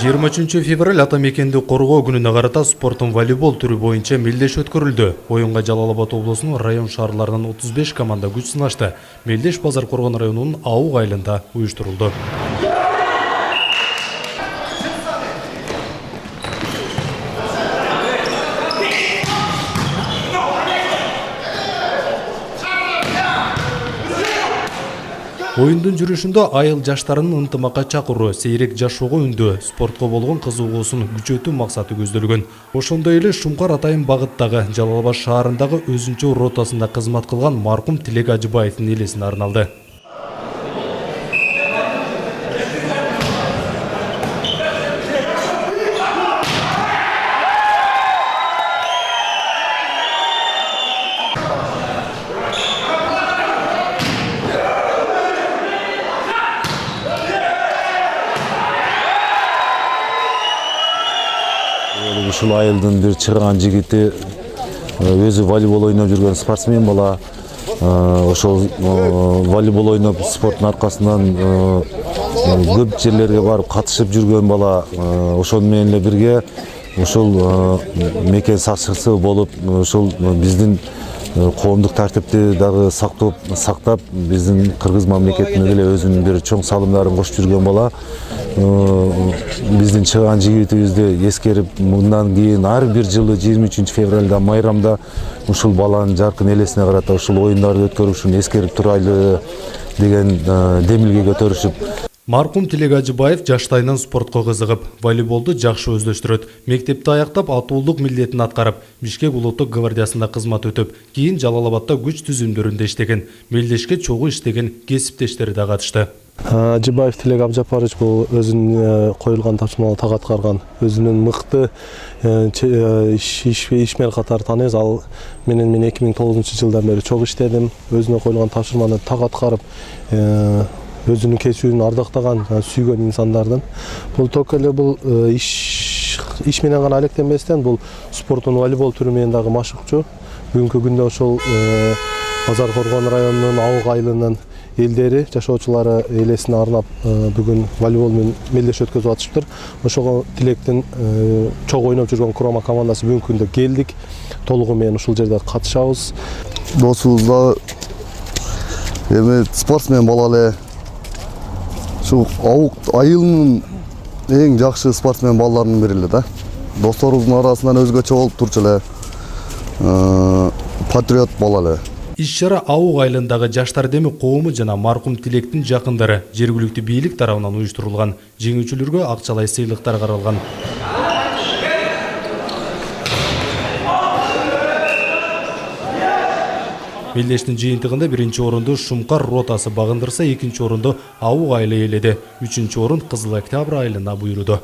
23 февраль ата мекенди коргоо күнүнө карата спорттун волейбол түрү боюнча мелдеш өткөрүлдү. Оюнга Жалал Абад облусунун район шаарларынан 35 команда күч сынашты. Мелдеш Базар Коргон районунун Аук айылында уюштурулду. Оюндун жүрүшүндө айыл жаштарынын ынтымакка чакыруу, сейрек жашоого үндөө, спортко болгон кызыгуусун күчөтүү максаты көздөлгөн. Ошондой эле Шумкар Атайын багыттагы Жалал Абад шаарындагы өзүнчө ротасында кызмат кылган маркум Тилек Ажыбаевдин элесине арналды. Ушул айылдын бир чыган жигити, өзү волейбол ойноп жүргөн спортсмен бала. Ошол волейбол ойноп спорттун аркасынан көп жерлерге барып катышып жүргөн бала. Ошону менен эле бирге ушул мекен сакчысы болуп, ушул биздин коомдук тартипти дагы сактап, биздин кыргыз мамлекетине деле өзүнүн бир чоң салымдарын кошуп жүргөн бала. Биздин чыган жигитибизди эскерип, мындан кийин ар бир жылы 23 февралда майрамда ушул баланын жаркын элесине карата ушул оюндарды өткөрүшүн эскерип турайлы деген демилге көтөрүшүп. Маркум Тилек Ажыбаев жаштайынан спортко кызыгып, волейболду жакшы өздөштүрөт. Мектепти аяктап, атуулук милдетин аткарып, Бишкек улуттук гвардиясында кызмат өтүп, кийин Жалал Абадда күч түзүмдөрүндө иштеген, мелдешке чогуу иштеген кесиптештери да катышты. Ажыбаев Тилек Абжапарович бул өзүнүн коюлган тапшырманы так аткарган, өзүнүн мыкты ишмер катары тааныйбыз. Ал менен мен 2009 жылдан бери чогуу иштедим. Өзүнө коюлган тапшырманы так аткарып, өзүнүн кесүүнү ардактаган, сүйгөн инсандардын. Бул только эле бул иш менен гана алектенбестен, бул спорттун волейбол түрү менен дагы машыгчу. Бүгүнкү күндө ошол Базар Коргон районунун Аук айылынын элдери, жашоочулары элесине арнап бүгүн волейбол менен мелдеш өткөзүп атышыптыр. Ошого Тилектин чогуу ойноп жүргөн курама командасы бүгүнкү күндө келдик. Толугу менен ушул жерде катышабыз. Досубуз да эми спортсмен бала эле. Ушул Аук айылынын эң жакшы спортсмен балдарынын бири эле да. Досторубуздун арасынан өзгөчө болуп турчу эле. Патриот бала эле. Иш-чара Аук айылындагы жаштар деми коому жана маркум Тилектин жакындары жергиликтүү бийлик тарабынан уюштурулган. Жеңүүчүлөргө акчалай сыйлыктар каралган. Мелдештин жыйынтыгында 1-чи орунду Шумкар ротасы багындырса, 2-чи орунду Аук айылы ээледи. 3-чү орун Кызыл Октябрь айылына буйруду.